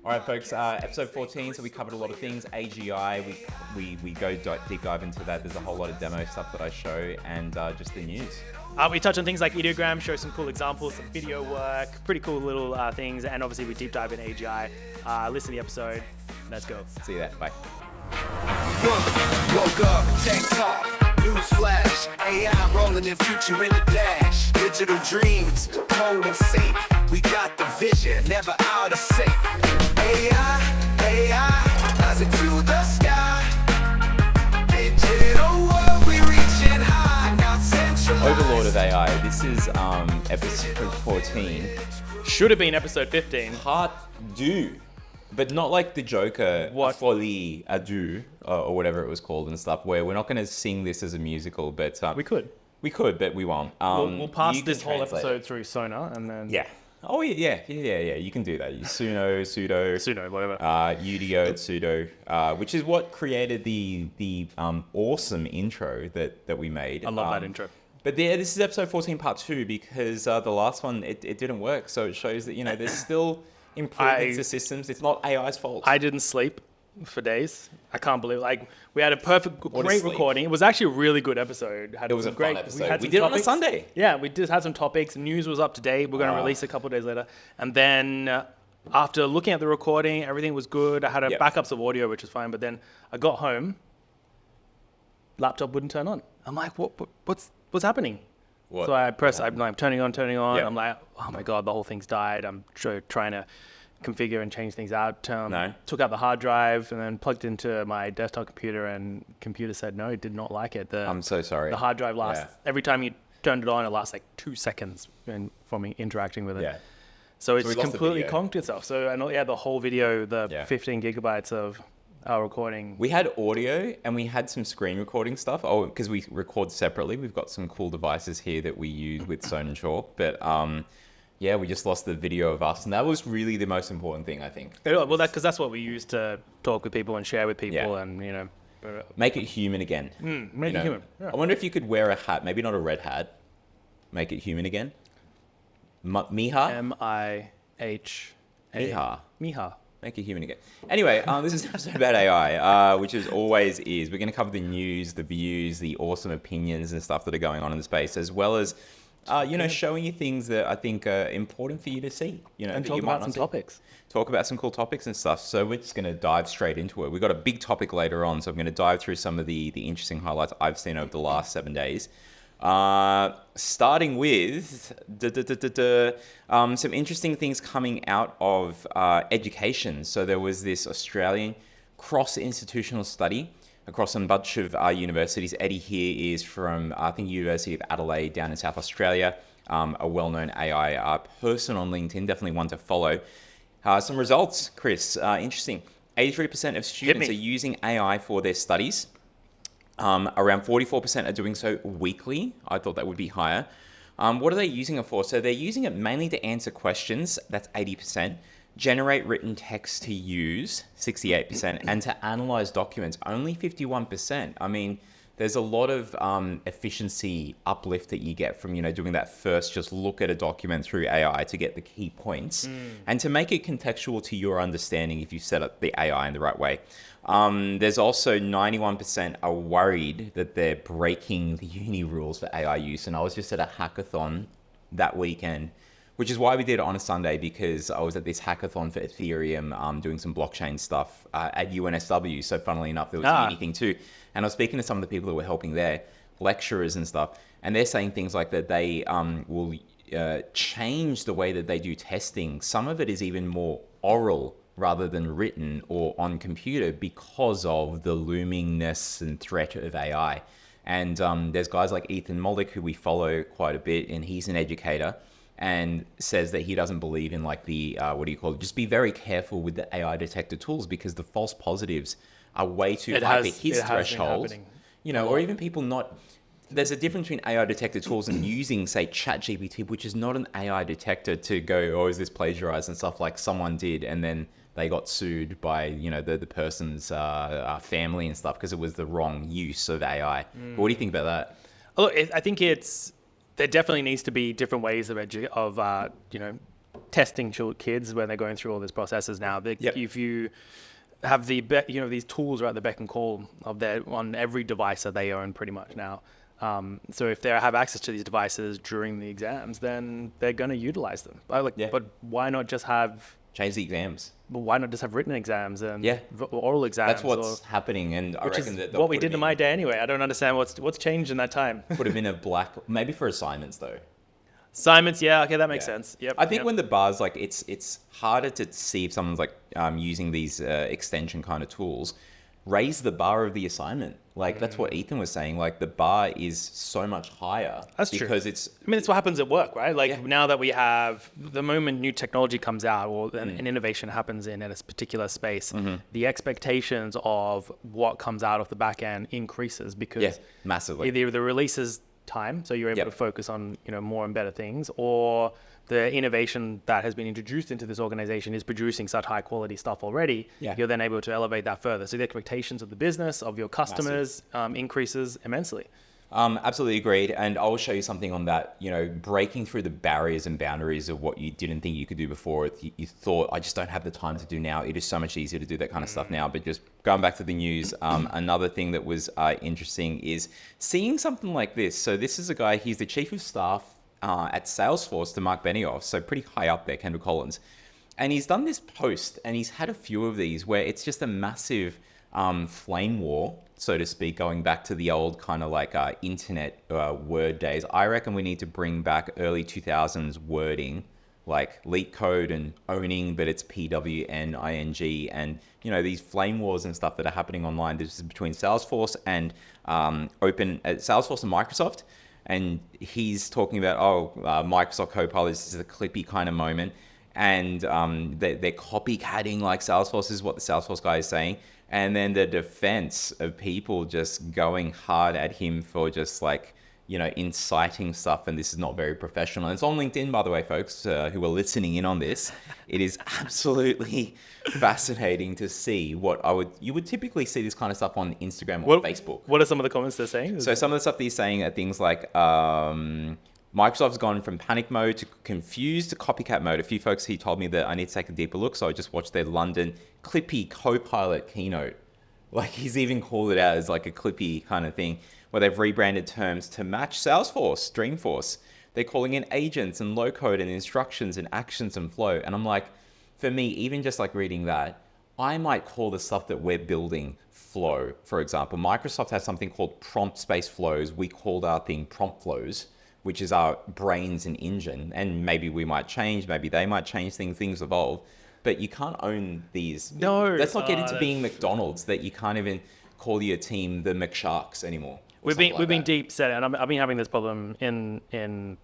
All right, folks, episode 14, so we covered a lot of things. AGI, we go deep dive into that. There's a whole lot of demo stuff that I show, and just the news. We touch on things like ideogram, show some cool examples, some video work, pretty cool little things, and obviously we deep dive in AGI. Listen to the episode. Let's go. See you there. Bye. Woke up, tech talk, news flash, AI rolling in future in the dash. Digital dreams, cold and safe. We got the vision, never out of sync. AI, as it to the sky. Digital world, we reaching high, not centralized. Overlord of AI. This is episode 14. Should have been episode 15. Part 2. But not like the Joker, Folie à deux, or whatever it was called and stuff, where we're not going to sing this as a musical, but... We could. We could, but we won't. We'll pass this whole episode through Sonar and then... Yeah. Oh, yeah. You can do that. Sudo, whatever. UDO, sudo, which is what created the awesome intro that we made. I love that intro. But yeah, this is episode 14, part 2, because the last one, it didn't work. So it shows that, there's still... improvements to systems. It's not AI's fault. I didn't sleep for days. I can't believe we had a great recording. It was actually a really good episode. It was a great fun episode. We did it on a Sunday. Yeah, we just had some topics. News was up to date. We're going to release a couple of days later. And then after looking at the recording, everything was good. I had backups of audio, which was fine. But then I got home, laptop wouldn't turn on. I'm like, what's happening? What? So I press, I'm like turning on. Yep. I'm like, oh my God, the whole thing's died. I'm trying to configure and change things out. Took out the hard drive and then plugged into my desktop computer, and computer said no, it did not like it. I'm so sorry. The hard drive lasts, every time you turned it on, it lasts like 2 seconds for me interacting with it. Yeah. So it's completely conked itself. So, and the whole video, 15 gigabytes of our recording. We had audio and we had some screen recording stuff. Oh, because we record separately. We've got some cool devices here that we use with Sonar Chalk. But we just lost the video of us. And that was really the most important thing, I think. Well, because that's what we use to talk with people and share with people and, make it human again. Make it human. Yeah. I wonder if you could wear a hat, maybe not a red hat, make it human again. Miha? Miha. Miha. Make it human again. Anyway, this is an episode about AI, which as always is. We're going to cover the news, the views, the awesome opinions and stuff that are going on in the space, as well as, showing you things that I think are important for you to see. And talk about some topics. Talk about some cool topics and stuff. So we're just going to dive straight into it. We've got a big topic later on, so I'm going to dive through some of the interesting highlights I've seen over the last 7 days. Starting with some interesting things coming out of education. So there was this Australian cross-institutional study across a bunch of universities. Eddie here is from, I think, University of Adelaide down in South Australia, a well-known AI person on LinkedIn, definitely one to follow. Some results, Chris, interesting. 83% of students are using AI for their studies. Around 44% are doing so weekly. I thought that would be higher. What are they using it for? So they're using it mainly to answer questions. That's 80%. Generate written text to use, 68%. And to analyze documents, only 51%. I mean, there's a lot of efficiency uplift that you get from, doing that first, just look at a document through AI to get the key points and to make it contextual to your understanding if you set up the AI in the right way. There's also 91% are worried that they're breaking the uni rules for AI use. And I was just at a hackathon that weekend, which is why we did it on a Sunday, because I was at this hackathon for Ethereum doing some blockchain stuff at UNSW. So funnily enough, there was a uni thing too. And I was speaking to some of the people that were helping there, lecturers and stuff, and they're saying things like that they will change the way that they do testing. Some of it is even more oral rather than written or on computer because of the loomingness and threat of AI. And there's guys like Ethan Mollick, who we follow quite a bit, and he's an educator, and says that he doesn't believe in just be very careful with the AI detector tools, because the false positives are way too high for his threshold. Or even people not... There's a difference between AI detector tools and using, say, ChatGPT, which is not an AI detector to go, is this plagiarized and stuff like someone did, and then they got sued by, the person's family and stuff because it was the wrong use of AI. But what do you think about that? Look, I think there definitely needs to be different ways of testing kids when they're going through all these processes now. If you have these tools are at the beck and call of on every device that they own pretty much now. So if they have access to these devices during the exams, then they're going to utilize them. But why not just have change the exams? But why not just have written exams and oral exams? That's what's happening, and I reckon that what we did in my day anyway. I don't understand what's changed in that time. Put them in a maybe for assignments though. Assignments, okay, that makes sense. Yep. I think when the bar's like, it's harder to see if someone's like using these extension kind of tools. Raise the bar of the assignment. Like that's what Ethan was saying. Like the bar is so much higher. That's true. Because it's what happens at work, right? Like now that we have the moment new technology comes out or an innovation happens in a particular space, the expectations of what comes out of the back end increases because massively. Either the releases time, so you're able to focus on more and better things, or the innovation that has been introduced into this organization is producing such high quality stuff already. You're then able to elevate that further. So the expectations of the business, of your customers, increases immensely. Absolutely agreed. And I'll show you something on that, breaking through the barriers and boundaries of what you didn't think you could do before. You thought, I just don't have the time to do now. It is so much easier to do that kind of stuff now. But just going back to the news, another thing that was interesting is seeing something like this. So this is a guy, he's the chief of staff at Salesforce to Mark Benioff. So pretty high up there, Kendall Collins. And he's done this post and he's had a few of these where it's just a massive flame war, so to speak, going back to the old kind of like internet word days. I reckon we need to bring back early 2000s wording, like leak code and owning, but it's PWNING, and these flame wars and stuff that are happening online. This is between Salesforce and Salesforce and Microsoft, and he's talking about Microsoft Copilot. This is a clippy kind of moment, and they're copycatting like Salesforce is what the Salesforce guy is saying. And then the defense of people just going hard at him for just like, inciting stuff. And this is not very professional. And it's on LinkedIn, by the way, folks, who are listening in on this. It is absolutely fascinating to see you would typically see this kind of stuff on Instagram or Facebook. What are some of the comments they're saying? So some of the stuff that he's saying are things like, Microsoft's gone from panic mode to confused to copycat mode. A few folks, he told me that I need to take a deeper look, so I just watched their London Clippy Copilot keynote. Like he's even called it out as like a Clippy kind of thing, where they've rebranded terms to match Salesforce, Dreamforce. They're calling in agents and low code and instructions and actions and flow. And I'm like, for me, even just like reading that, I might call the stuff that we're building flow. For example, Microsoft has something called prompt space flows. We called our thing prompt flows, which is our brains and engine. And maybe we might change, maybe they might change things evolve, but you can't own these. No. Let's not get into being McDonald's, that you can't even call your team the McSharks anymore. We've been deep set, and I've been having this problem in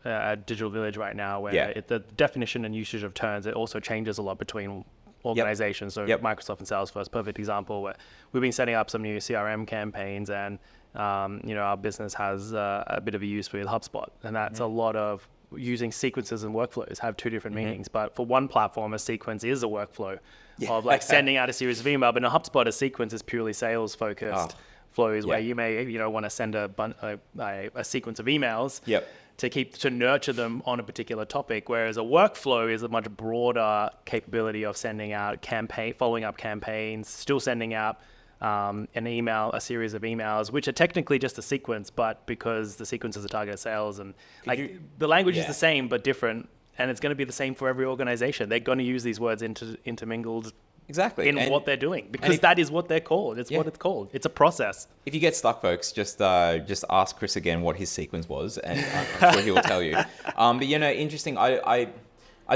Digital Village right now, where the definition and usage of terms, it also changes a lot between organizations. So Microsoft and Salesforce, perfect example, where we've been setting up some new CRM campaigns, and our business has a bit of a use with HubSpot, and that's a lot of using sequences and workflows have two different meanings. But for one platform, a sequence is a workflow of like sending out a series of email, but in a HubSpot, a sequence is purely sales focused flows where you may want to send a sequence of emails to nurture them on a particular topic, whereas a workflow is a much broader capability of sending out following up campaigns, still sending out an email, a series of emails, which are technically just a sequence, but because the sequence is a target sales, and the language is the same but different, and it's going to be the same for every organization. They're going to use these words intermingled in what they're doing, because that is what they're called. It's what it's called. It's a process. If you get stuck, folks, just ask Chris again what his sequence was, and I'm sure he will tell you. But interesting. I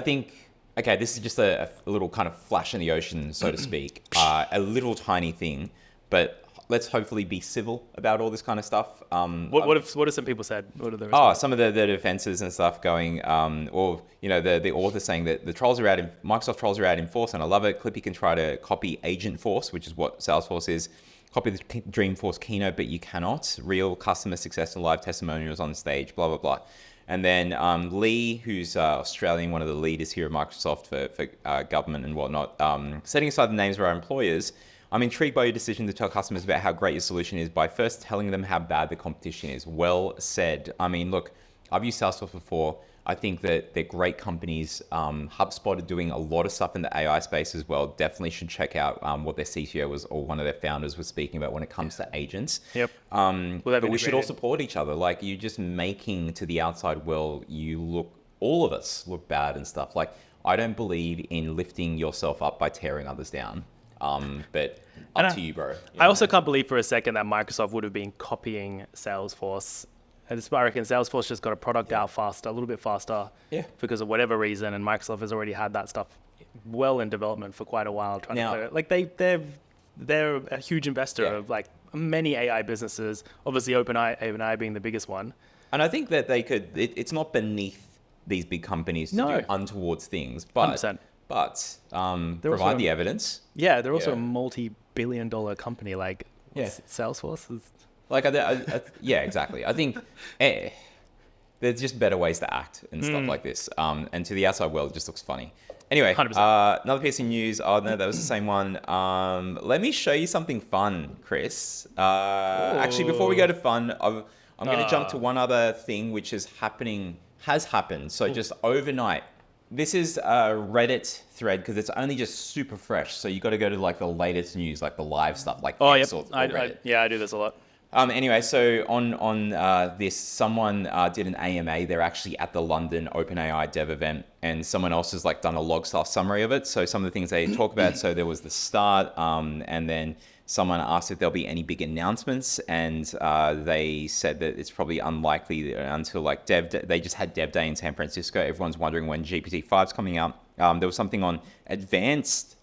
think. Okay, this is just a little kind of flash in the ocean, so to speak. A little tiny thing, but let's hopefully be civil about all this kind of stuff. What have some people said? What are the some of the defenses and stuff going, the author saying that Microsoft trolls are out in force, and I love it. Clippy can try to copy Agent Force, which is what Salesforce is. Copy the Dreamforce keynote, but you cannot. Real customer success and live testimonials on stage, blah, blah, blah. And then Lee, who's Australian, one of the leaders here at Microsoft for government and whatnot, setting aside the names of our employers, I'm intrigued by your decision to tell customers about how great your solution is by first telling them how bad the competition is. Well said. I mean, look, I've used Salesforce before. I think that they're great companies. HubSpot are doing a lot of stuff in the AI space as well. Definitely should check out what their CTO was, or one of their founders was speaking about when it comes to agents. Yep. But we should all support each other. Like, you're just making to the outside world, all of us look bad and stuff. Like, I don't believe in lifting yourself up by tearing others down. But up to you, bro. I also can't believe for a second that Microsoft would have been copying Salesforce. I reckon Salesforce just got a product out faster, a little bit faster, because of whatever reason, and Microsoft has already had that stuff well in development for quite a while. Trying to clear it. Like they're a huge investor of like many AI businesses. Obviously, OpenAI being the biggest one. And I think that they could. It's not beneath these big companies to do untoward things, but 100%. Provide the evidence. Yeah, they're also a multi-billion-dollar company. Like Salesforce is. Like, yeah, exactly. I think there's just better ways to act and stuff like this. And to the outside world, it just looks funny. Anyway, 100%. Another piece of news. Oh, no, that was the same one. Let me show you something fun, Chris. Actually, before we go to fun, I'm going to jump to one other thing which has happened. So just overnight. This is a Reddit thread because it's only just super fresh. So you got to go to like the latest news, like the live stuff, like X or Reddit. I do this a lot. Anyway, so on this, someone did an AMA. They're actually at the London OpenAI dev event, and someone else has like done a log style summary of it. So some of the things they talk about. So there was the start, and then someone asked if there'll be any big announcements, and they said that it's probably unlikely until like they just had Dev Day in San Francisco. Everyone's wondering when GPT-5 is coming out. There was something on advanced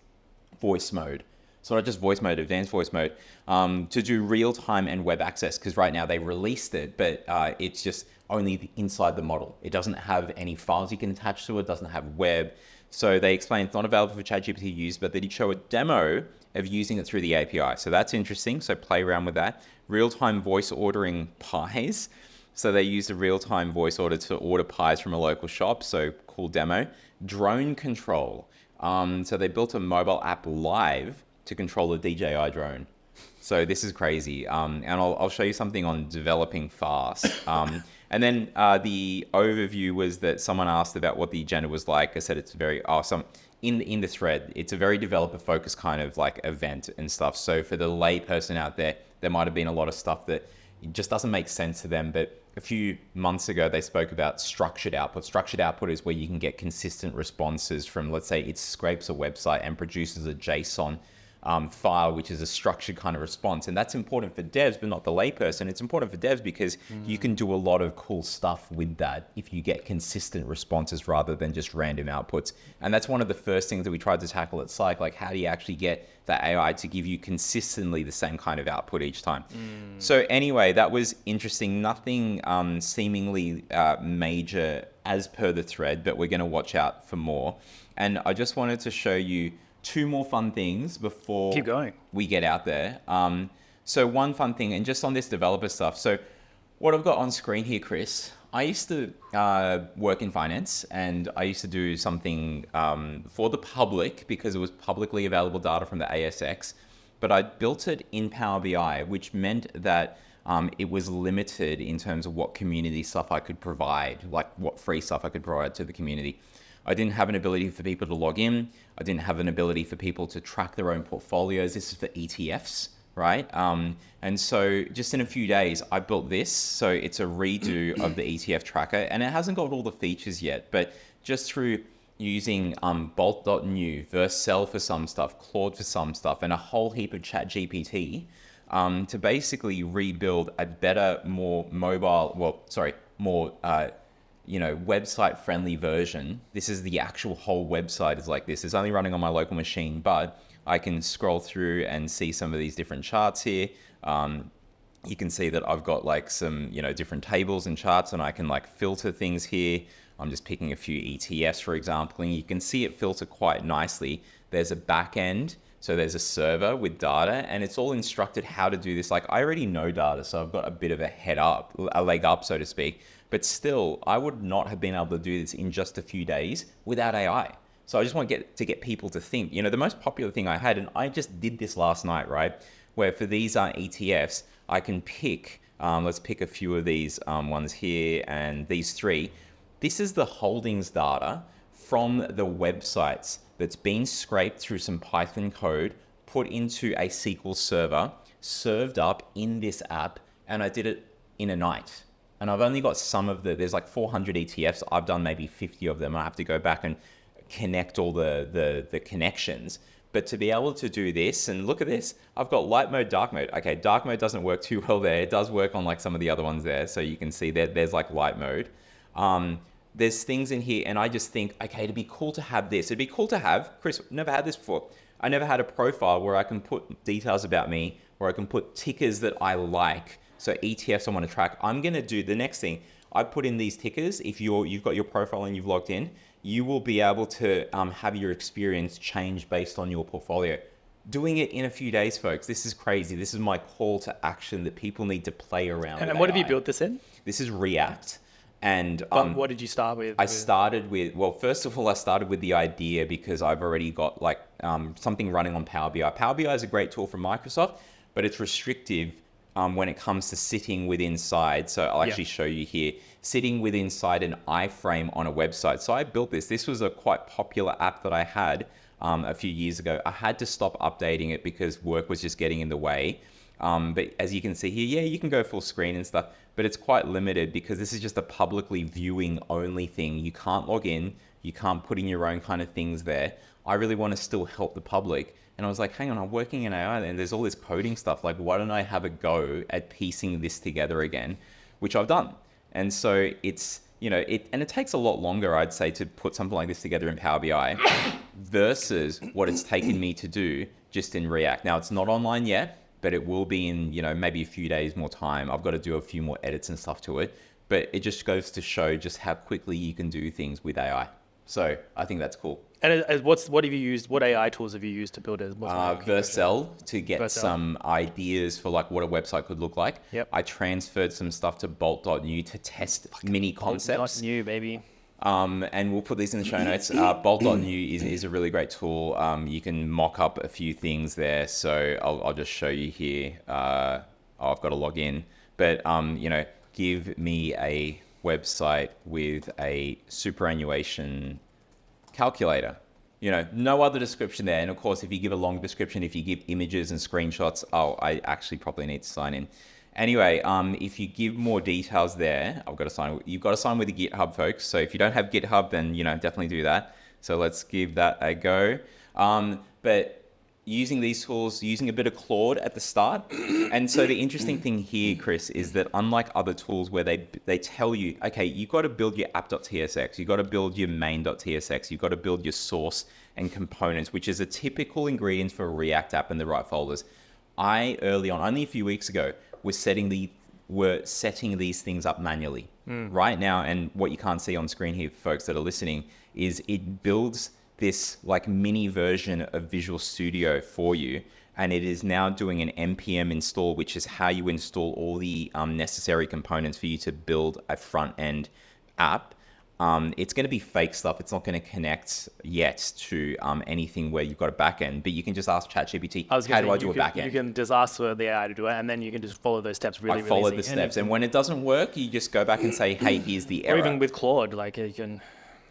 voice mode. So not just voice mode, advanced voice mode, to do real time and web access. Because right now they released it, but it's just only inside the model. It doesn't have any files you can attach to it. Doesn't have web. So they explained it's not available for ChatGPT use, but they did show a demo of using it through the API. So that's interesting. So play around with that. Real time voice ordering pies. So they used a real time voice order to order pies from a local shop. So cool demo. Drone control. So they built a mobile app live to control a DJI drone. So this is crazy. And I'll show you something on developing fast. And then the overview was that someone asked about what the agenda was like. I said it's very awesome. In the thread, it's a very developer focused kind of like event and stuff. So for the lay person out there, there might have been a lot of stuff that just doesn't make sense to them. But a few months ago, they spoke about structured output. Structured output is where you can get consistent responses from, let's say it scrapes a website and produces a JSON file, which is a structured kind of response. And that's important for devs, but not the layperson. It's important for devs because you can do a lot of cool stuff with that if you get consistent responses rather than just random outputs. And that's one of the first things that we tried to tackle at Psych, like how do you actually get the AI to give you consistently the same kind of output each time? So anyway, that was interesting. Nothing seemingly major as per the thread, but we're going to watch out for more. And I just wanted to show you two more fun things before we get out there. So one fun thing, and just on this developer stuff. So what I've got on screen here, Chris, I used to work in finance, and I used to do something for the public because it was publicly available data from the ASX, but I built it in Power BI, which meant that it was limited in terms of what community stuff I could provide, like what free stuff I could provide to the community. I didn't have an ability for people to log in. I didn't have an ability for people to track their own portfolios. This is for ETFs, right? And so just in a few days, I built this. So it's a redo of the ETF tracker, and it hasn't got all the features yet, but just through using Bolt.new, Vercel for some stuff, Claude for some stuff, and a whole heap of ChatGPT to basically rebuild a better, more website friendly version. This is the actual whole website is like this. It's only running on my local machine, but I can scroll through and see some of these different charts here. You can see that I've got like some, different tables and charts, and I can like filter things here. I'm just picking a few ETFs, for example, and you can see it filter quite nicely. There's a back end. So there's a server with data, and it's all instructed how to do this. Like I already know data, so I've got a bit of a leg up, so to speak. But still, I would not have been able to do this in just a few days without AI. So I just want to get people to think. The most popular thing I had, and I just did this last night, right? Where for these ETFs, I can pick Let's pick a few of these ones here and these three. This is the holdings data from the websites that's been scraped through some Python code, put into a SQL server, served up in this app, and I did it in a night. And I've only got there's like 400 ETFs. I've done maybe 50 of them. I have to go back and connect all the connections. But to be able to do this, and look at this, I've got light mode, dark mode. Okay, dark mode doesn't work too well there. It does work on like some of the other ones there. So you can see there's like light mode. There's things in here, and I just think, okay, it'd be cool to have this. It'd be cool to have, Chris, never had this before. I never had a profile where I can put details about me, where I can put tickers that I like. So ETFs I want to track. I'm going to do the next thing. I put in these tickers. If you've got your profile and you've logged in, you will be able to have your experience change based on your portfolio. Doing it in a few days, folks. This is crazy. This is my call to action that people need to play around with. And what have you built this in? This is React. And what did you start with? Well, first of all, I started with the idea because I've already got like something running on Power BI. Power BI is a great tool from Microsoft, but it's restrictive when it comes to sitting with inside. So I'll actually show you here, sitting with inside an iframe on a website. So I built this. This was a quite popular app that I had a few years ago. I had to stop updating it because work was just getting in the way. But as you can see here, you can go full screen and stuff, but it's quite limited because this is just a publicly viewing only thing. You can't log in, you can't put in your own kind of things there. I really want to still help the public. And I was like, hang on, I'm working in AI and there's all this coding stuff. Like, why don't I have a go at piecing this together again, which I've done. And so it's, it takes a lot longer, I'd say, to put something like this together in Power BI versus what it's taken me to do just in React. Now, it's not online yet, but it will be in, maybe a few days more time. I've got to do a few more edits and stuff to it, but it just goes to show just how quickly you can do things with AI. So I think that's cool. And what have you used? What AI tools have you used to build it? Vercel to get some ideas for like what a website could look like. Yep. I transferred some stuff to bolt.new to test mini concepts. Bolt.new, baby. And we'll put these in the show notes. Bolt.new is a really great tool. You can mock up a few things there. So I'll just show you here. I've got to log in. But, give me a website with a superannuation calculator. No other description there. And of course, if you give a long description, if you give images and screenshots, I actually probably need to sign in. Anyway, if you give more details there, you've got to sign with the GitHub, folks. So if you don't have GitHub, then, definitely do that. So let's give that a go. But using these tools, using a bit of Claude at the start. And so the interesting thing here, Chris, is that unlike other tools where they tell you, okay, you've got to build your app.tsx, you've got to build your main.tsx, you've got to build your source and components, which is a typical ingredient for a React app in the right folders. I, early on, only a few weeks ago, was setting these things up manually. Right now, and what you can't see on screen here, folks that are listening, is it builds this like mini version of Visual Studio for you, and it is now doing an npm install, which is how you install all the necessary components for you to build a front end app. It's going to be fake stuff. It's not going to connect yet to anything where you've got a backend, but you can just ask ChatGPT, how do I do a backend? You can just ask for the AI to do it, and then you can just follow those steps really easy. Follow the steps, and when it doesn't work, you just go back and say, hey, here's the error. Or even with Claude, like you can...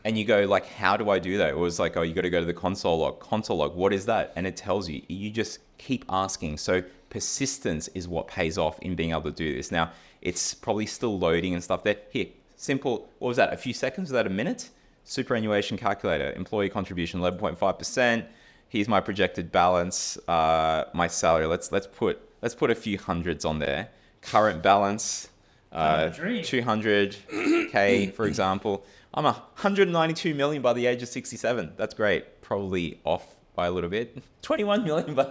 And you go like, how do I do that? It was like, oh, you got to go to the console log. What is that? And it tells you. You just keep asking. So persistence is what pays off in being able to do this. Now, it's probably still loading and stuff there. Here, simple. What was that? A few seconds? Was that a minute? Superannuation calculator. Employee contribution 11.5%. Here's my projected balance. My salary. Let's put a few hundreds on there. Current balance. 200K, for example. I'm 192 million by the age of 67. That's great. Probably off by a little bit. 21 million by...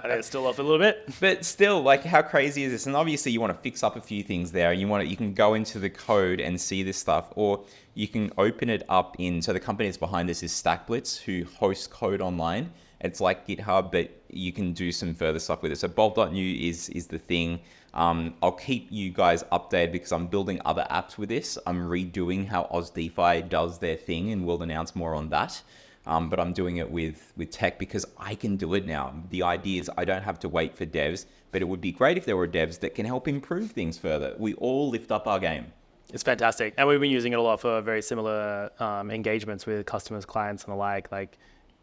It's still off a little bit. But still, like, how crazy is this? And obviously you want to fix up a few things there. You can go into the code and see this stuff, or you can open it up so the company that's behind this is StackBlitz, who hosts code online. It's like GitHub, but you can do some further stuff with it. So Bolt.new is the thing. I'll keep you guys updated because I'm building other apps with this. I'm redoing how OzDeFi does their thing, and we'll announce more on that. but I'm doing it with tech because I can do it now. The idea is I don't have to wait for devs, but it would be great if there were devs that can help improve things further. We all lift up our game. It's fantastic. And we've been using it a lot for very similar engagements with customers, clients, and the like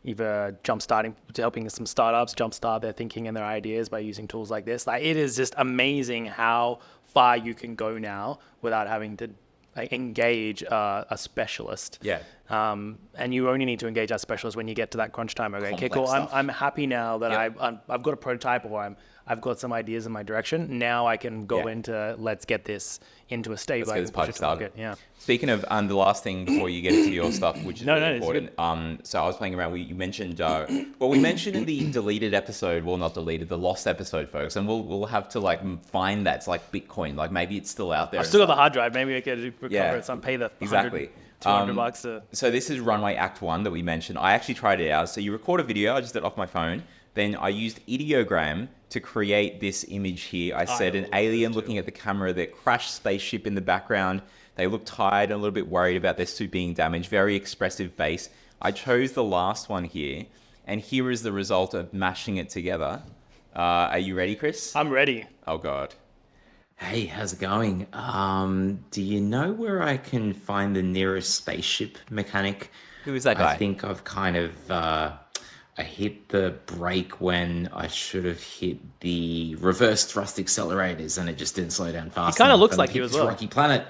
either jumpstarting, helping some startups jumpstart their thinking and their ideas by using tools like this. Like, it is just amazing how far you can go now without having to engage a specialist. Yeah. And you only need to engage that specialist when you get to that crunch time. Okay, Complex cool. stuff. I'm happy now that Yep. I've got a prototype, or I've got some ideas in my direction. Now I can go Yeah. into, let's get this into a state Let's where get I this can push project it to market. started. Yeah. Speaking of, the last thing before you get into your stuff, which is No, really no, it's important. So I was playing around. You mentioned, we mentioned in the deleted episode, well, not deleted, the lost episode, folks, and we'll have to like find that. It's like Bitcoin, like maybe it's still out there. I've and still got the stuff. hard drive. Maybe I could recover Yeah. it. Some pay the Exactly. 200 bucks to. So this is Runway Act 1 that we mentioned. I actually tried it out. So you record a video. I just did it off my phone. Then I used ideogram to create this image here. I said an alien looking at the camera, their crashed spaceship in the background. They look tired and a little bit worried about their suit being damaged. Very expressive face. I chose the last one here. And here is the result of mashing it together. Are you ready, Chris? I'm ready. Oh, God. Hey, how's it going? Do you know where I can find the nearest spaceship mechanic? Who is that guy? I think I've kind of I hit the brake when I should have hit the reverse thrust accelerators, and it just didn't slow down fast. kinda enough. looks And like I've you hit as this well. Rocky planet.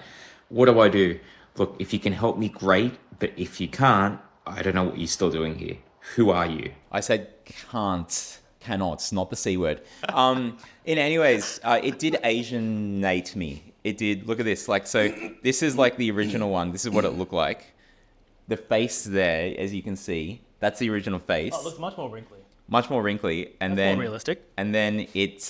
What do I do? Look, if you can help me, great. But if you can't, I don't know what you're still doing here. Who are you? I said cannot, not the C word. In anyways, it did Asianate me. It did, look at this. Like, so this is like the original one. This is what it looked like. The face there, as you can see, that's the original face. Oh, it looks much more wrinkly. Much more wrinkly. And That's then, more realistic. and then it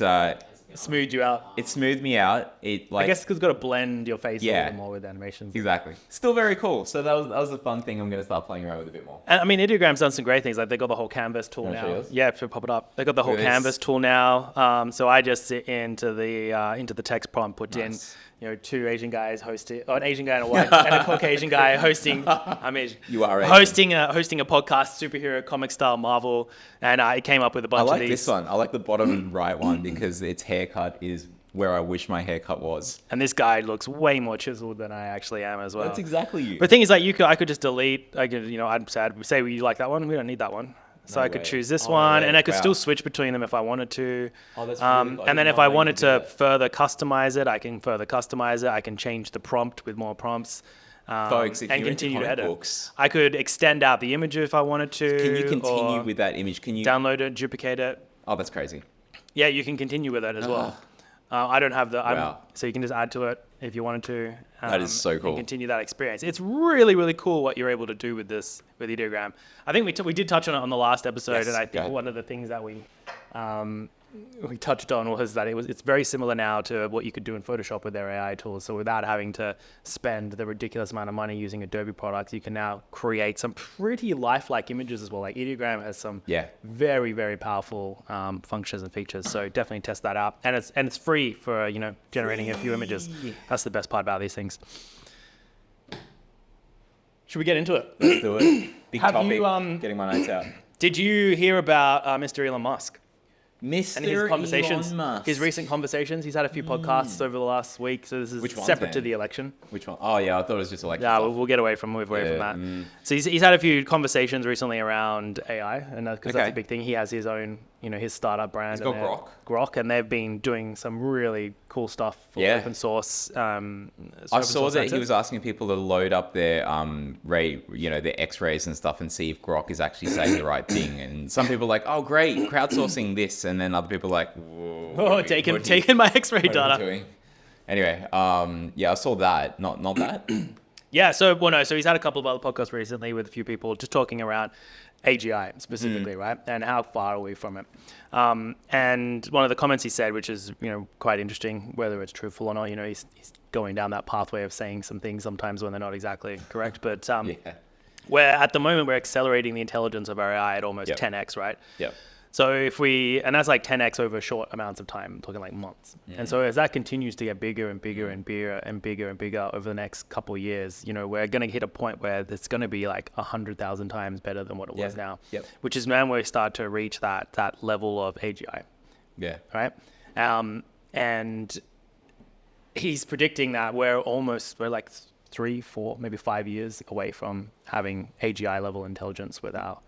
Smoothed you out. smoothed me out. It like, I guess because it's got to blend your face a Yeah. little more with animations. exactly. Still very cool. So that was a fun thing. I'm going to start playing around with a bit more. And I mean, Ideogram's done some great things. Like, they got the whole canvas tool Wanna show now. yours? Yeah, if you pop it up. They got the whole Look at this. canvas tool now. So I just sit into the text prompt, put Nice. in, two Asian guys hosting, or an Asian guy and a white and a Caucasian guy hosting. I mean, You are Asian. hosting a podcast, superhero comic style Marvel, and I came up with a I bunch like of these. this one. I like the bottom right one because its haircut is where I wish my haircut was. And this guy looks way more chiseled than I actually am as well. That's exactly you. But the thing is, like, I could just delete. I could, I'd say you like that one. We don't need that one. So No I could way. choose this Oh, no one, way. and I could Wow. still switch between them if I wanted to. Oh, that's really cool. I And then did if not I know you wanted could do to that. further customize it, I can further customize it. I can change the prompt with more prompts. Folks, if and you're into continue to comic edit. books, I could extend out the image if I wanted to. can you continue or with that image? Can you? download it, duplicate it? Oh, that's crazy. Yeah, you can continue with it as well. I don't have the. Wow. So you can just add to it if you wanted to. That is so cool. And continue that experience. It's really, really cool what you're able to do with this, with Ideogram. I think we did touch on it on the last episode, Yes, and I go think ahead. one of the things that we touched on was that it's very similar now to what you could do in Photoshop with their AI tools. So without having to spend the ridiculous amount of money using Adobe products, you can now create some pretty lifelike images as well. Like, Ideogram has some Yeah. very, very powerful functions and features. So definitely test that out. And it's free for generating a few images. That's the best part about these things. Should we get into it? Let's do it. Big Have topic. you, Getting my notes out. Did you hear about Mr. Elon Musk? Mr. And his conversations, Elon Musk. his recent conversations. He's had a few podcasts over the last week, so this is Which ones separate then? to the election. Which one? Oh yeah, I thought it was just like. Yeah, we'll get away from Yeah, that. So he's had a few conversations recently around AI, and because that's Okay. a big thing. He has his own, his startup brand. He's got and Grok, and they've been doing some really cool stuff for Yeah. open source. I saw that he was asking people to load up their their X-rays and stuff and see if Grok is actually saying the right thing. And some people are like, oh great, crowdsourcing this, and then other people are like, whoa, what are you- taking my X-ray what are you data. doing? Anyway, I saw that. Not that. Yeah, so he's had a couple of other podcasts recently with a few people just talking around AGI specifically, right? And how far are we from it? And one of the comments he said, which is, quite interesting, whether it's truthful or not, he's going down that pathway of saying some things sometimes when they're not exactly correct. But Yeah. where at the moment we're accelerating the intelligence of our AI at almost Yep. 10x, right? Yep. So and that's like 10x over short amounts of time, I'm talking like months. And so as that continues to get bigger and bigger and bigger and bigger and bigger over the next couple of years, we're going to hit a point where it's going to be like 100,000 times better than what it was now. Yep. Which is when we start to reach that level of AGI. Yeah. Right. And he's predicting that we're like 3, 4, maybe 5 years away from having AGI level intelligence with our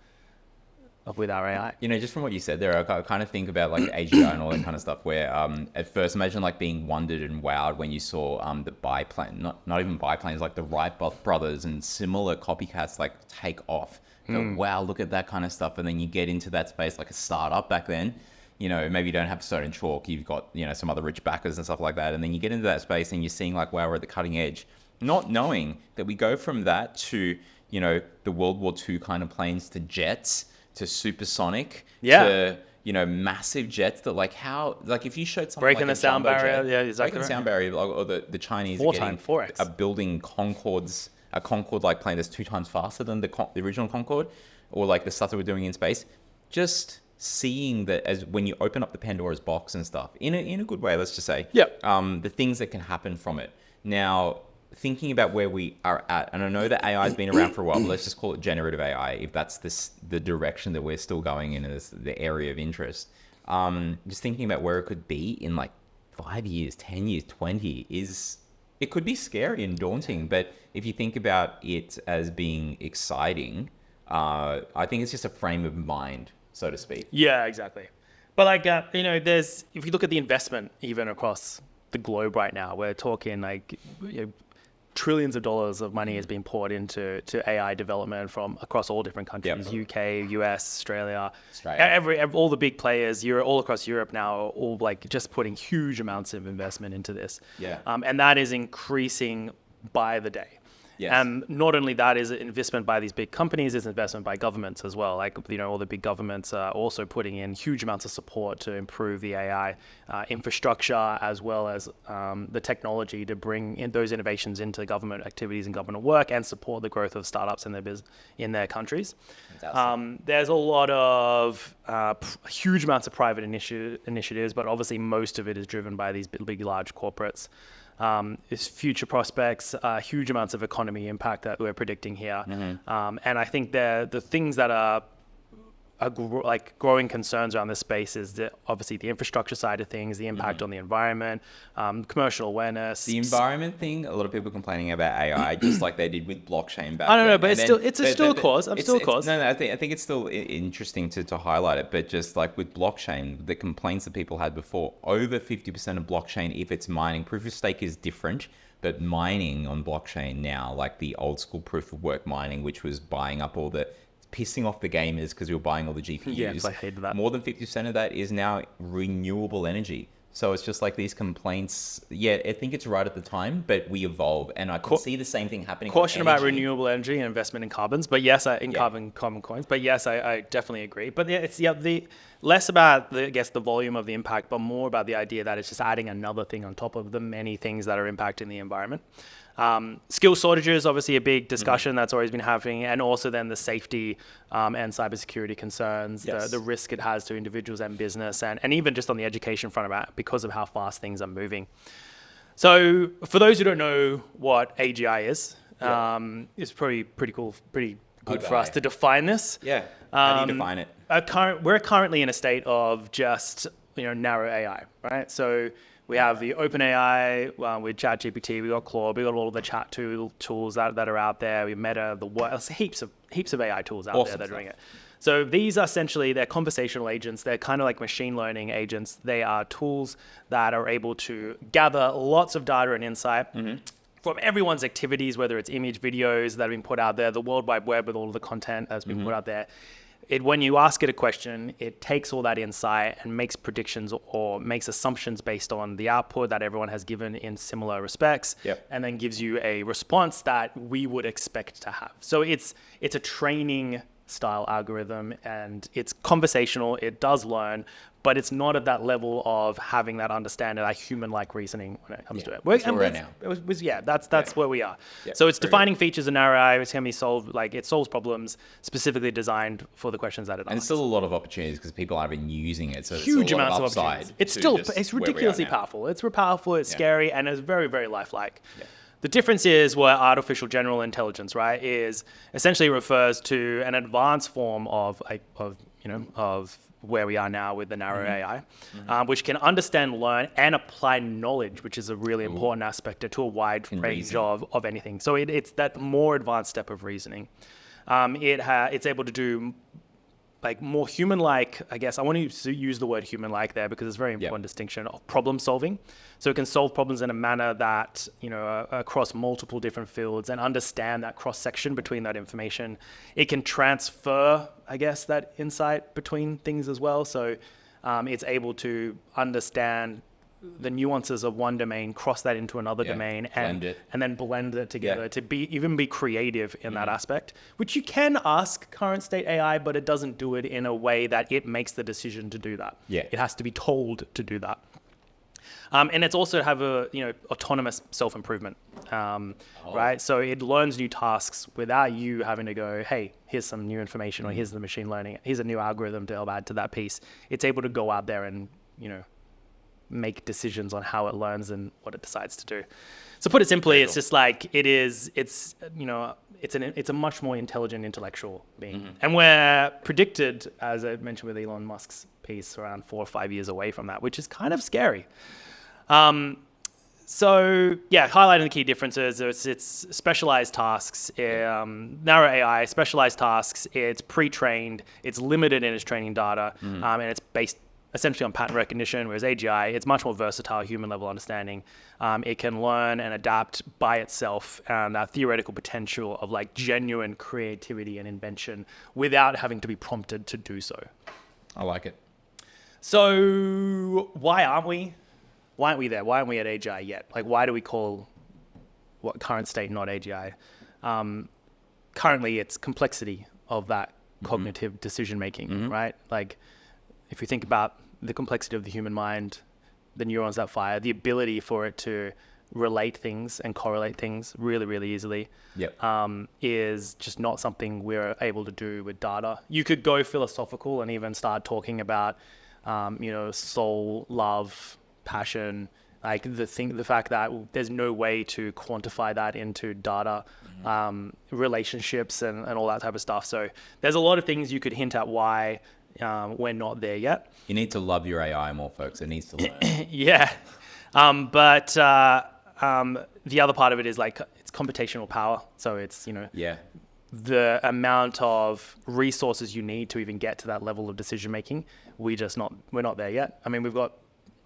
AI. Just from what you said there, I kind of think about like AGI and all that kind of stuff where at first imagine like being wondered and wowed when you saw the biplane, not even biplanes, like the Wright brothers and similar copycats like take off. Go, wow, look at that kind of stuff. And then you get into that space like a startup back then. Maybe you don't have Stone and Chalk, you've got, some other rich backers and stuff like that. And then you get into that space and you're seeing like, wow, we're at the cutting edge. Not knowing that we go from that to, the World War II kind of planes to jets, to supersonic, to massive jets that if you showed something breaking like the sound barrier, exactly, breaking the sound barrier, or the Chinese are building Concords, a Concorde-like plane that's 2 times faster than the original Concorde, or like the stuff that we're doing in space, just seeing that as when you open up the Pandora's box and stuff in a good way, let's just say, the things that can happen from it. Now, thinking about where we are at, and I know that AI has been around for a while, but let's just call it generative AI, if that's the direction that we're still going in, as the area of interest. Just thinking about where it could be in like 5 years, 10 years, 20 it could be scary and daunting. But if you think about it as being exciting, I think it's just a frame of mind, so to speak. Yeah, exactly. But like, if you look at the investment even across the globe right now, we're talking like trillions of dollars of money is being poured into AI development from across all different countries, UK, US, Australia. All the big players, all across Europe now are all like just putting huge amounts of investment into this. And that is increasing by the day. And not only that is investment by these big companies, it's investment by governments as well. Like, all the big governments are also putting in huge amounts of support to improve the AI infrastructure, as well as the technology to bring in those innovations into government activities and government work and support the growth of startups in their countries. There's a lot of huge amounts of private initiatives, but obviously most of it is driven by these big, large corporates. Is future prospects, huge amounts of economy impact that we're predicting here. And I think the things that are growing concerns around this space is obviously the infrastructure side of things, the impact on the environment, commercial awareness. The environment thing, a lot of people complaining about AI, just like they did with blockchain back I don't know, then. but it's still a cause. I'm still a cause. No, I think it's still interesting to highlight it. But just like with blockchain, the complaints that people had before, over 50% of blockchain, if it's mining, proof of stake is different. But mining on blockchain now, like the old school proof of work mining, which was buying up all the pissing off the gamers because we were buying all the GPUs. Yes, I hated that. More than 50% of that is now renewable energy. So it's just like these complaints. Yeah, I think it's right at the time, but we evolve, and I can see the same thing happening. Caution about renewable energy and investment in carbons, but yes, carbon coins. But yes, I definitely agree. But it's the less about the volume of the impact, but more about the idea that it's just adding another thing on top of the many things that are impacting the environment. Skill shortages, obviously a big discussion that's always been happening, and also then the safety and cybersecurity concerns, the risk it has to individuals and business, and even just on the education front because of how fast things are moving. So for those who don't know what AGI is, it's probably pretty cool, pretty good for us to define this. Yeah, how do you define it? We're currently in a state of just narrow AI, right? So we have the OpenAI with ChatGPT. We got Claude. We got all the chat tools that are out there. We have Meta, heaps of AI tools out there that are doing it. So these are essentially, they're conversational agents. They're kind of like machine learning agents. They are tools that are able to gather lots of data and insight from everyone's activities, whether it's image, videos that have been put out there, the World Wide Web with all of the content that's been put out there. When you ask it a question, it takes all that insight and makes predictions or makes assumptions based on the output that everyone has given in similar respects, and then gives you a response that we would expect to have. So it's a training style algorithm, and it's conversational. It does learn, but it's not at that level of having that understanding, like human-like reasoning when it comes to it. That's where we're at now. That's where we are. Yeah, so it's very defining features in narrow AI. It's going to be solved, like it solves problems specifically designed for the questions that it And asks. still a lot of opportunities because people aren't even using it. So Huge it's a lot amounts of upside opportunities. It's to still, just it's where we are ridiculously now. powerful. It's powerful, it's Yeah. scary, and it's very, very lifelike. The difference is what artificial general intelligence, right, is essentially refers to an advanced form of where we are now with the narrow AI, which can understand, learn, and apply knowledge, which is a really important aspect to a wide range reason. of anything. So it's that more advanced step of reasoning. It's able to do like more human-like, I guess. I want to use the word human-like there because it's a very important distinction of problem solving. So it can solve problems in a manner that, across multiple different fields and understand that cross-section between that information. It can transfer, I guess, that insight between things as well. So it's able to understand the nuances of one domain, cross that into another domain, and then blend it together to be creative in that aspect, which you can ask current state AI, but it doesn't do it in a way that it makes the decision to do that. It has to be told to do that. And it's also have a autonomous self-improvement, right? So it learns new tasks without you having to go, hey, here's some new information, or here's the machine learning, here's a new algorithm to help add to that piece. It's able to go out there and make decisions on how it learns and what it decides to do. So put it simply, it's just like it's a much more intelligent intellectual being. And we're predicted, as I mentioned with Elon Musk's piece, around 4 or 5 years away from that, which is kind of scary. So yeah, highlighting the key differences, it's specialized tasks, narrow AI, specialized tasks, it's pre-trained, it's limited in its training data, and it's based essentially on pattern recognition, whereas AGI, it's much more versatile, human level understanding. It can learn and adapt by itself, and that theoretical potential of like genuine creativity and invention without having to be prompted to do so. I like it. So why aren't we there? Why aren't we at AGI yet? Like, why do we call what current state not AGI? Currently, it's complexity of that cognitive decision making, right? Like, if you think about the complexity of the human mind, the neurons that fire, the ability for it to relate things and correlate things really, really easily, is just not something we're able to do with data. You could go philosophical and even start talking about, soul, love, passion, like the fact that there's no way to quantify that into data, relationships and all that type of stuff. So there's a lot of things you could hint at why we're not there yet. You need to love your AI more, folks. It needs to learn. But the other part of it is like it's computational power. So it's the amount of resources you need to even get to that level of decision making. We're not there yet. I mean, we've got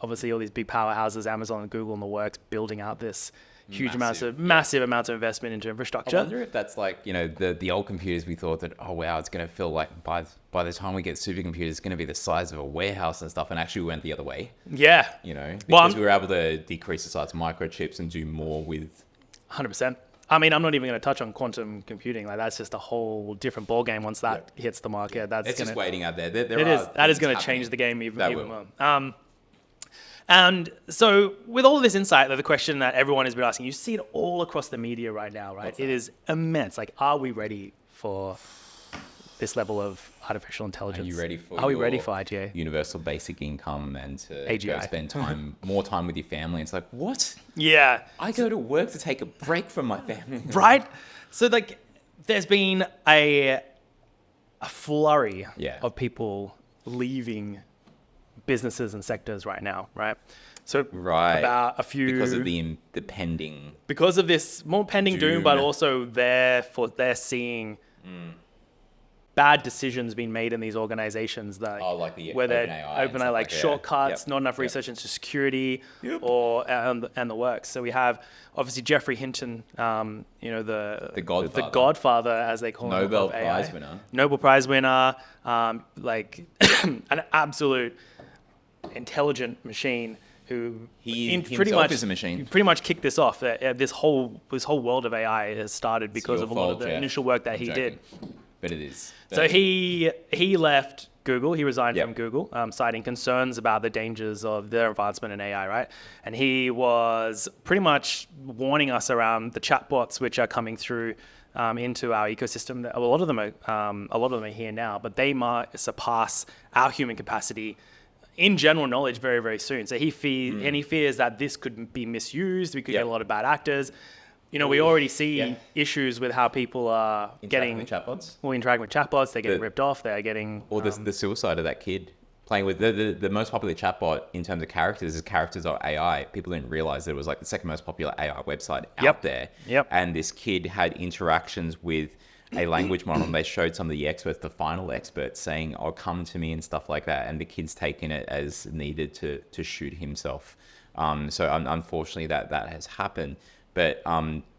obviously all these big powerhouses, Amazon and Google and the works, building out this massive amounts of investment into infrastructure. I wonder if that's like, the old computers, we thought that, oh, wow, it's going to feel like by the time we get supercomputers, it's going to be the size of a warehouse and stuff. And actually we went the other way. Yeah. Because we were able to decrease the size of microchips and do more with... 100%. I mean, I'm not even going to touch on quantum computing. Like, that's just a whole different ballgame once that hits the market. It's just waiting out there. That is going to change the game even more. And so with all of this insight, the question that everyone has been asking, you see it all across the media right now, right? It is immense. Like, are we ready for this level of artificial intelligence? Are we ready for IGA? Universal basic income and to AGI. go spend more time with your family. It's like, what? Yeah. I go to work to take a break from my family. Right? So like there's been a flurry of people leaving businesses and sectors right now, right? So about a few... Because of the pending... Because of this more pending doom, but also they're seeing bad decisions being made in these organizations that where they're OpenAI, like shortcuts, not enough research into security, and the works. So we have obviously Jeffrey Hinton, the Godfather, as they call him, Nobel Prize winner. Nobel Prize winner, like an absolute intelligent machine who pretty much is a machine. Pretty much kicked this off. This whole world of AI has started because of a lot of the initial work that he did. but it is. So he left Google. He resigned Yep. from Google, citing concerns about the dangers of their advancement in AI, right? And he was pretty much warning us around the chatbots which are coming through into our ecosystem. A lot of them are here now, but they might surpass our human capacity in general knowledge very, very soon. So he fears that this could be misused. We could get a lot of bad actors. You know, we already see issues with how people are Interacting with chatbots. interacting with chatbots. They're getting ripped off. They're getting Or the suicide of that kid playing with the most popular chatbot in terms of characters is characters.ai. People didn't realize that it was like the second most popular AI website out there. Yep. And this kid had interactions with a language model, and they showed some of the experts, the final experts, saying, "Oh, come to me," and stuff like that. And the kid's taken it as needed to shoot himself. So unfortunately, that has happened. But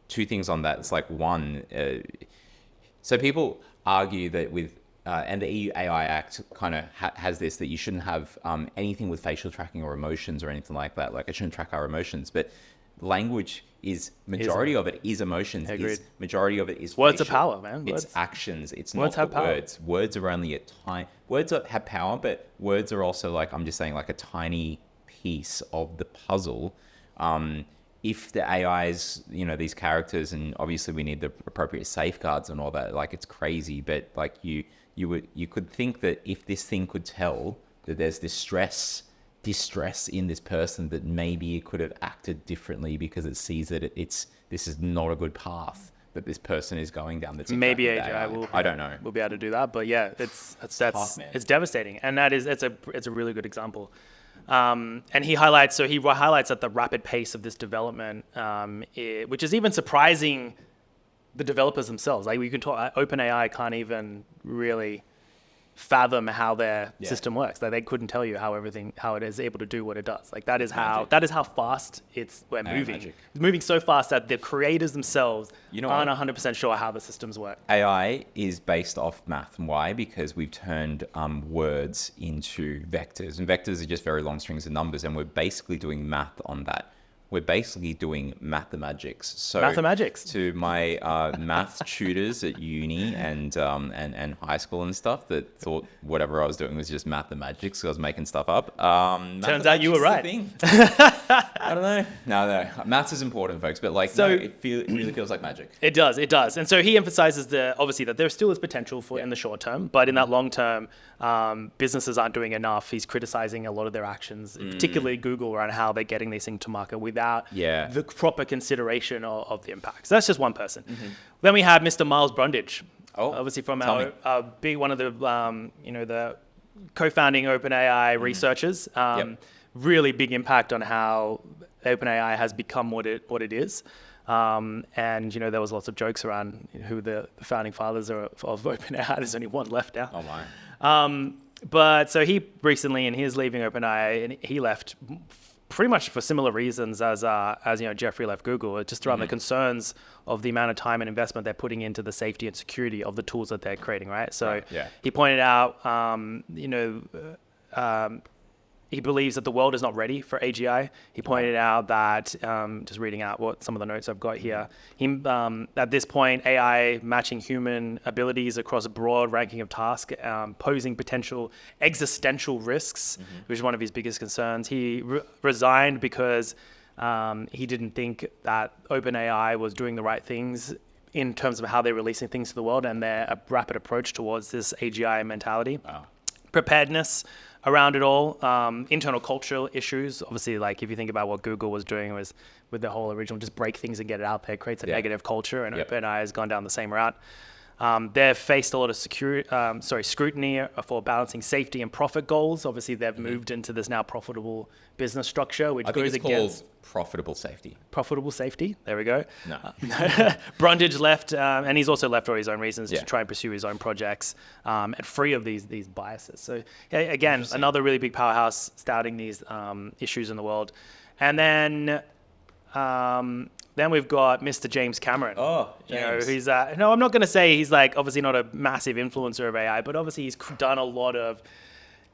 two things on that. It's like one. So people argue that with and the EU AI Act kind of has this, that you shouldn't have anything with facial tracking or emotions or anything like that. Like, it shouldn't track our emotions, but language is majority of it is emotions. Agreed. Majority of it is Words are facial. power, man. It's Words. actions. It's Words not have the power. words. Words are only a tiny. Have power, but words are also, like, I'm just saying, like a tiny piece of the puzzle. If the AIs, you know, these characters, and obviously we need the appropriate safeguards and all that. Like, it's crazy, but like you could think that if this thing could tell that there's distress in this person, that maybe it could have acted differently because it sees that this is not a good path that this person is going down. That's Maybe interacting with AGI AI. will. I don't know. We'll be able to do that, but yeah, it's tough, man. it's devastating, and it's a really good example. And he highlights that the rapid pace of this development, which is even surprising the developers themselves. Like, we can talk, OpenAI can't even really fathom how their system works. Like, they couldn't tell you how it is able to do what it does. Like, that is how fast we're moving. Magic. It's moving so fast that the creators themselves know aren't what? 100% sure how the systems work. AI is based off math. And why? Because we've turned words into vectors. And vectors are just very long strings of numbers. And we're basically doing math on that. We're basically doing mathemagics. So Mathemagics. to my math tutors at uni and high school and stuff that thought whatever I was doing was just mathemagics, because I was making stuff up. Turns out you were right. I don't know. No. Maths is important, folks. But like, So- no, it really feels like magic. It does. And so he emphasizes obviously that there still is potential for in the short term, but in that long term, businesses aren't doing enough. He's criticizing a lot of their actions, particularly Google, around how they're getting these things to market without the proper consideration of the impacts. That's just one person. Then we have Mr. Miles Brundage, obviously from our big one of the the co-founding OpenAI researchers. Really big impact on how OpenAI has become what it is. And there was lots of jokes around who the founding fathers are of OpenAI. There's only one left now. Oh my. But so he recently, and he's leaving OpenAI, and he left pretty much for similar reasons as Jeffrey left Google, just around the concerns of the amount of time and investment they're putting into the safety and security of the tools that they're creating, right? So he pointed out, he believes that the world is not ready for AGI. He pointed out that, just reading out what some of the notes I've got here, at this point, AI matching human abilities across a broad ranking of tasks, posing potential existential risks, which is one of his biggest concerns. He resigned because he didn't think that OpenAI was doing the right things in terms of how they're releasing things to the world and their rapid approach towards this AGI mentality. Wow. Preparedness around it all, internal cultural issues. Obviously, like, if you think about what Google was doing was with the whole original, just break things and get it out there, creates a negative culture, and OpenAI has gone down the same route. They've faced a lot of scrutiny for balancing safety and profit goals. Obviously, they've moved into this now profitable business structure, which I think goes it's against called profitable safety. profitable safety. There we go. No. Brundage left, and he's also left for his own reasons to try and pursue his own projects, and free of these biases. So again, another really big powerhouse starting these issues in the world. And then we've got Mr. James Cameron. Oh, James. He's no, I'm not going to say he's like obviously not a massive influencer of AI, but obviously he's done a lot of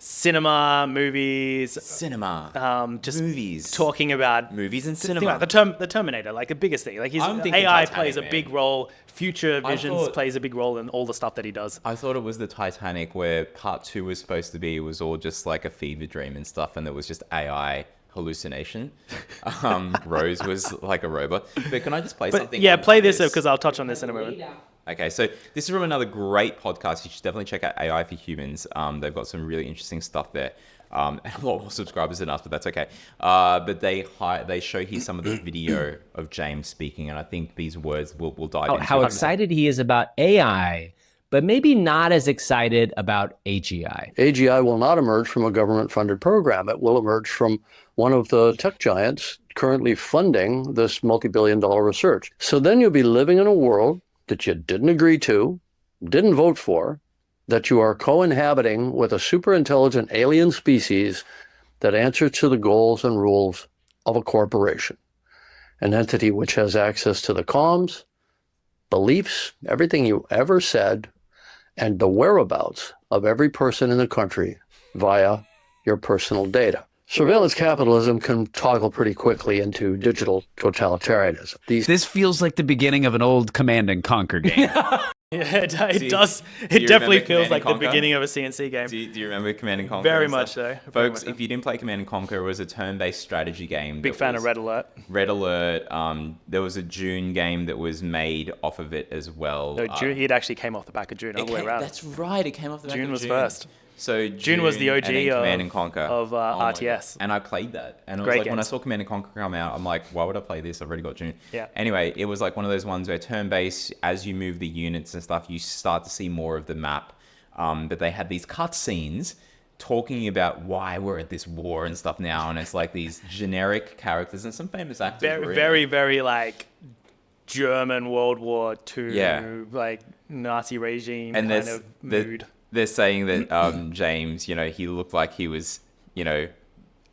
cinema, movies, just movies, talking about movies and think cinema. about the Terminator, like the biggest thing. Like I'm thinking AI Titanic, plays a man. big role. Future Visions thought- plays a big role in all the stuff that he does. I thought it was the Titanic where part 2 was supposed to be. It was all just like a fever dream and stuff, and it was just AI hallucination. Rose was like a robot. But can I just play something? Yeah, on play this this? because I'll touch on this in a moment. Okay, so this is from another great podcast. You should definitely check out AI for Humans. They've got some really interesting stuff there. And a lot more subscribers than us, but that's okay. But they show here some of the video of James speaking, and I think these words will dive into how it. excited he is about AI, but maybe not as excited about AGI. AGI will not emerge from a government-funded program. It will emerge from one of the tech giants currently funding this multi-billion-dollar research. So then you'll be living in a world that you didn't agree to, didn't vote for, that you are co-inhabiting with a super intelligent alien species that answers to the goals and rules of a corporation, an entity which has access to the comms, beliefs, everything you ever said, and the whereabouts of every person in the country via your personal data. Surveillance capitalism can toggle pretty quickly into digital totalitarianism. This feels like the beginning of an old Command and Conquer game. Yeah, it does. do It you definitely remember feels Command like and the Conquer? beginning of a CNC game. Do you remember Command and Conquer? Very and much stuff? so. Very Folks, much if you didn't play Command and Conquer, it was a turn-based strategy game. Big fan of Red Alert. Red Alert. There was a June game that was made off of it as well. No, June, it actually came off the back of June, all the way around. That's right. It came off the back June of was June. first. So June was the OG and then of- Command and Conquer of, my RTS. God. And I played that, and it was Great like when I games. saw Command and Conquer come out, I'm like, why would I play this? I've already got June. Yeah. Anyway, it was like one of those ones where turn-based, as you move the units and stuff, you start to see more of the map. But they had these cutscenes talking about why we're at this war and stuff now, and it's like these generic characters and some famous actors. Very, were in very, it. very like German World War II, Yeah. like Nazi regime And kind there's of mood. they're saying that James, he looked like he was,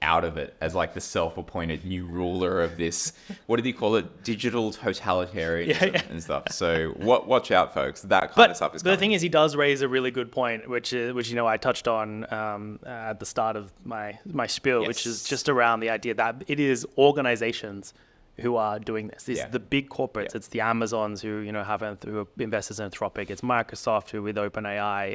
out of it as like the self-appointed new ruler of this. What did he call it? Digital totalitarianism Yeah. and stuff. So watch out, folks. That kind of stuff is the coming. thing is, he does raise a really good point, which I touched on at the start of my spiel, which is Yes. just around the idea that it is organizations who are doing this. It's Yeah. the big corporates. Yeah. It's the Amazons who who are investors in Anthropic. It's Microsoft who with OpenAI.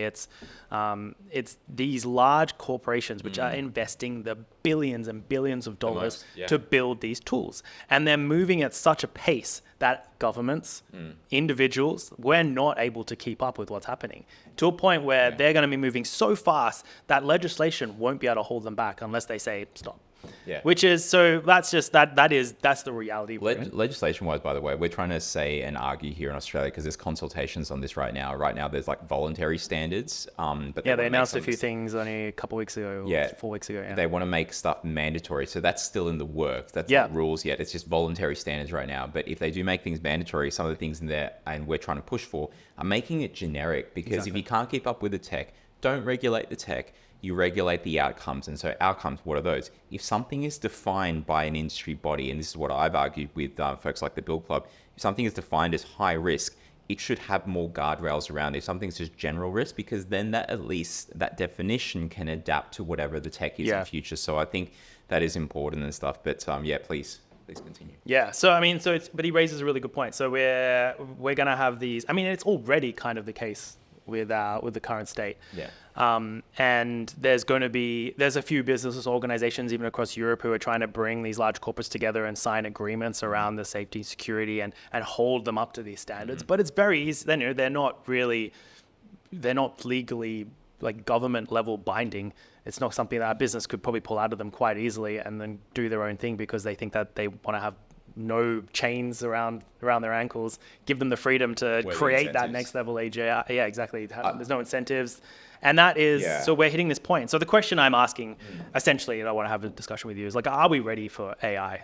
It's these large corporations which are investing the billions and billions of dollars most, yeah. to build these tools, and they're moving at such a pace that governments, individuals, we're not able to keep up with what's happening to a point where they're going to be moving so fast that legislation won't be able to hold them back unless they say stop. Yeah. Which is, so that's just, that's the reality. Legislation-wise, by the way, we're trying to say and argue here in Australia because there's consultations on this right now. Right now, there's like voluntary standards. But Yeah, wanna they make announced a some- few things only a couple weeks ago, or Yeah. 4 weeks ago. Yeah. They want to make stuff mandatory, so that's still in the works. That's Yeah. not rules yet. It's just voluntary standards right now. But if they do make things mandatory, some of the things in there, and we're trying to push for, are making it generic. Because if you can't keep up with the tech, don't regulate the tech. You regulate the outcomes. And so outcomes, what are those? If something is defined by an industry body, and this is what I've argued with folks like the Build Club, if something is defined as high risk, it should have more guardrails around it. If something's just general risk, because then that at least that definition can adapt to whatever the tech is in the future. So I think that is important and stuff. But please continue. Yeah. So I mean, but he raises a really good point. So we're gonna have these. I mean, it's already kind of the case with the current state. Yeah. And there's a few business organizations even across Europe who are trying to bring these large corporates together and sign agreements around the safety, security, and hold them up to these standards. But it's very easy. They're not legally like government level binding. It's not something that a business could probably pull out of them quite easily and then do their own thing because they think that they want to have no chains around their ankles, give them the freedom to create that next level AGI. Yeah, exactly. There's no incentives. And that is, so we're hitting this point. So the question I'm asking, essentially, and I want to have a discussion with you, is like, are we ready for AI?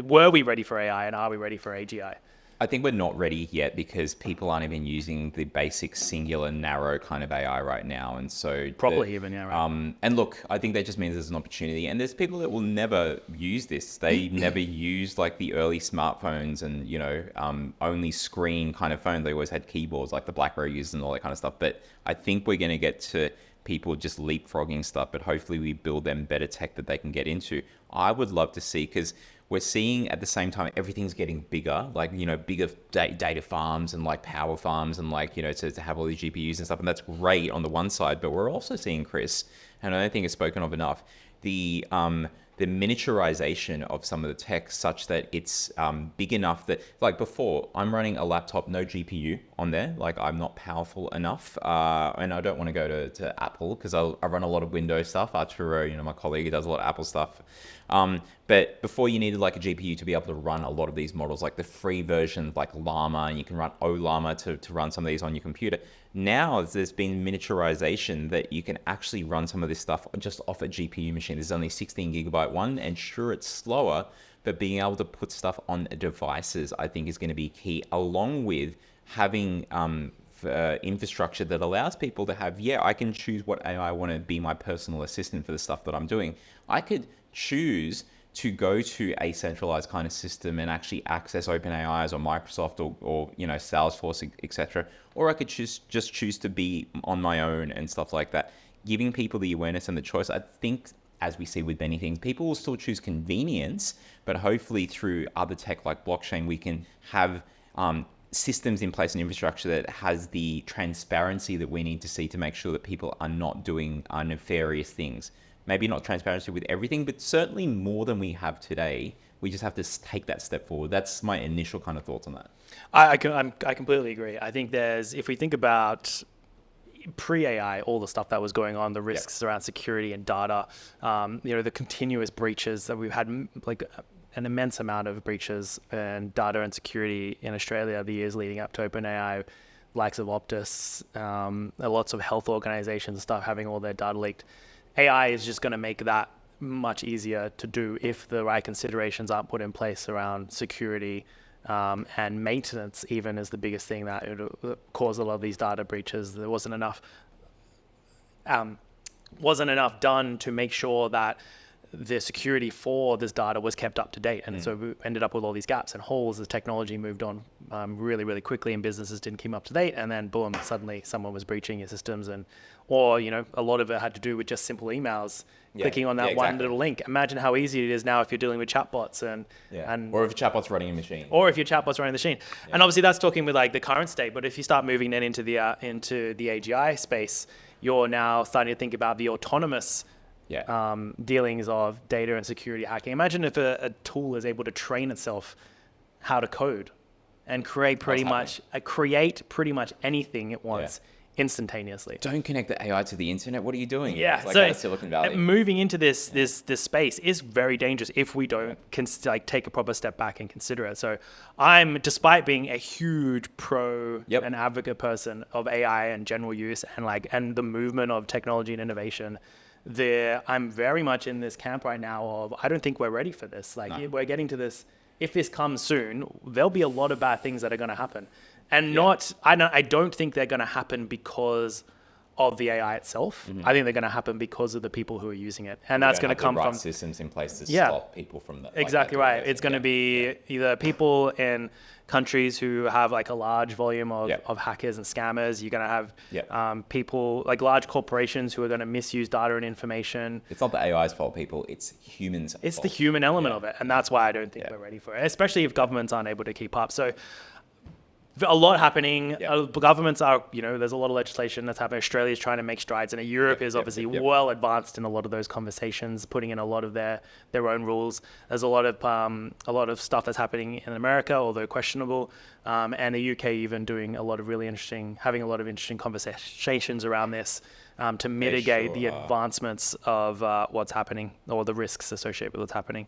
Were we ready for AI, and are we ready for AGI? I think we're not ready yet because people aren't even using the basic singular narrow kind of AI right now. And so and look, I think that just means there's an opportunity, and there's people that will never use this. They never used like the early smartphones and, only screen kind of phones. They always had keyboards like the BlackBerry used and all that kind of stuff. But I think we're going to get to people just leapfrogging stuff, but hopefully we build them better tech that they can get into. I would love to see, because we're seeing at the same time everything's getting bigger, like, you know, bigger data farms and like power farms and like, you know, to have all these GPUs and stuff, and that's great on the one side. But we're also seeing, Chris, and I don't think it's spoken of enough, the miniaturization of some of the tech, such that it's big enough that, like before, I'm running a laptop, no GPU on there. Like, I'm not powerful enough, and I don't want to go to Apple, because I run a lot of Windows stuff. Arturo, you know, my colleague, he does a lot of Apple stuff. But before, you needed like a GPU to be able to run a lot of these models, like the free version, like Llama, and you can run Ollama to run some of these on your computer. Now there's been miniaturization that you can actually run some of this stuff just off a GPU machine. There's only 16 gigabyte one, and sure, it's slower, but being able to put stuff on devices, I think, is going to be key, along with having infrastructure that allows people to have, I can choose what AI I want to be my personal assistant for the stuff that I'm doing. I could choose to go to a centralized kind of system and actually access OpenAI's or Microsoft or you know, Salesforce, etc. Or I could just choose to be on my own and stuff like that. Giving people the awareness and the choice, I think, as we see with many things, people will still choose convenience, but hopefully through other tech like blockchain, we can have systems in place and infrastructure that has the transparency that we need to see to make sure that people are not doing nefarious things. Maybe not transparency with everything, but certainly more than we have today. We just have to take that step forward. That's my initial kind of thoughts on that. I completely agree. I think if we think about pre-AI, all the stuff that was going on, the risks around security and data, you know, the continuous breaches that we've had, like an immense amount of breaches and data and security in Australia the years leading up to OpenAI, likes of Optus, lots of health organizations and stuff having all their data leaked. AI is just going to make that much easier to do if the right considerations aren't put in place around security, and maintenance even is the biggest thing that caused a lot of these data breaches. There wasn't enough done to make sure that the security for this data was kept up to date. And so we ended up with all these gaps and holes as technology moved on really, really quickly, and businesses didn't keep up to date. And then boom, suddenly someone was breaching your systems, or, you know, a lot of it had to do with just simple emails, clicking on that one little link. Imagine how easy it is now if you're dealing with chatbots and or if your chatbot's running a machine. And obviously that's talking with like the current state, but if you start moving then into the AGI space, you're now starting to think about the autonomous dealings of data and security hacking. Imagine if a tool is able to train itself how to code and create pretty much anything it wants instantaneously. Don't connect the AI to the internet. What are you doing? Yeah, it's so Silicon Valley. Moving into this space is very dangerous if we don't take a proper step back and consider it. So I'm, despite being a huge pro and advocate person of AI and general use and the movement of technology and innovation, I'm very much in this camp right now of, I don't think we're ready for this. We're getting to this. If this comes soon, there'll be a lot of bad things that are going to happen. And I don't think they're going to happen because of the AI itself. I think they're going to happen because of the people who are using it. And that's going to come from systems in place to stop people from that. Exactly right. It's going to be either people in countries who have like a large volume of hackers and scammers. You're going to have people like large corporations who are going to misuse data and information. It's not the AI's fault, people. It's humans. It's the human element of it. And that's why I don't think we're ready for it, especially if governments aren't able to keep up. So a lot happening. Governments are, there's a lot of legislation that's happening. Australia's trying to make strides, and Europe is obviously well advanced in a lot of those conversations, putting in a lot of their own rules. There's a lot of stuff that's happening in America, although questionable, and the UK even doing having a lot of interesting conversations around this to mitigate the advancements of what's happening or the risks associated with what's happening.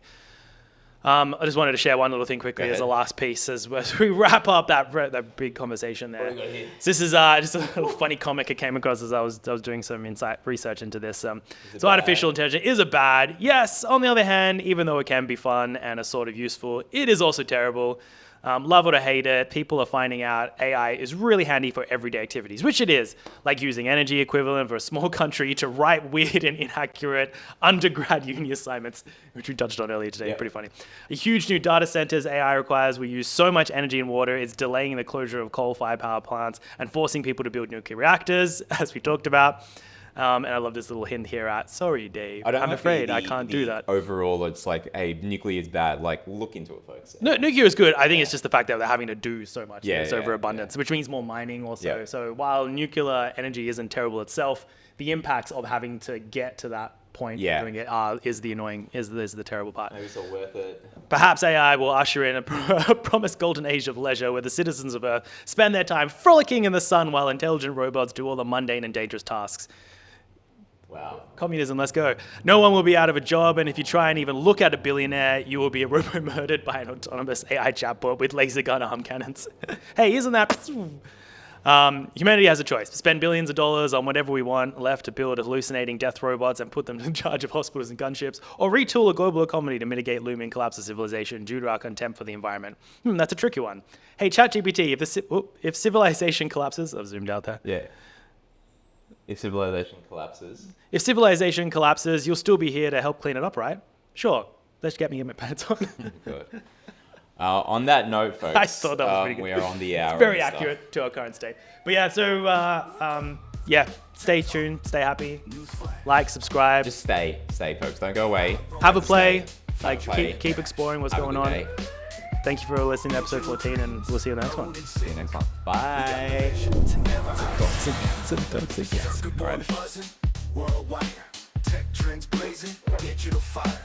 I just wanted to share one little thing quickly as a last piece as we wrap up that big conversation there. So this is just a little funny comic I came across as I was doing some research into this. So artificial intelligence is a bad. Yes, on the other hand, even though it can be fun and a sort of useful, it is also terrible. Love it or hate it, people are finding out AI is really handy for everyday activities, which it is, like using energy equivalent for a small country to write weird and inaccurate undergrad uni assignments, which we touched on earlier today. Pretty funny. A huge new data centers AI requires. We use so much energy and water, it's delaying the closure of coal-fired power plants and forcing people to build nuclear reactors, as we talked about. And I love this little hint here at, sorry, Dave, I don't I'm know afraid I can't do that. Overall, it's like, hey, nuclear is bad. Like, look into it, folks. No, nuclear is good. I think it's just the fact that they're having to do so much. Yeah, It's overabundance, which means more mining also. Yeah. So while nuclear energy isn't terrible itself, the impacts of having to get to that point of doing it is the annoying, is the terrible part. Maybe it's all worth it. Perhaps AI will usher in a promised golden age of leisure where the citizens of Earth spend their time frolicking in the sun while intelligent robots do all the mundane and dangerous tasks. Wow. Communism, let's go. No one will be out of a job, and if you try and even look at a billionaire, you will be robo-murdered by an autonomous AI chatbot with laser gun arm cannons. Hey, isn't that... humanity has a choice. Spend billions of dollars on whatever we want left to build hallucinating death robots and put them in charge of hospitals and gunships, or retool a global economy to mitigate looming collapse of civilization due to our contempt for the environment. That's a tricky one. Hey, ChatGPT, if civilization collapses... I've zoomed out there. Yeah. If civilization collapses. If civilization collapses, you'll still be here to help clean it up, right? Sure. Let's get me in my pants on. Good. On that note, folks, I thought that was pretty good. we are on the hour. It's very and stuff. accurate to our current state. But yeah, so stay tuned, stay happy, like, subscribe, Just stay, folks. Don't go away. have a play, Stay. like Play. keep exploring what's Have a going good on. day. Thank you for listening to episode 14, and we'll see you in the next one. See you next one. Bye. Buzzing, worldwide, tech trends blazing, digital fire.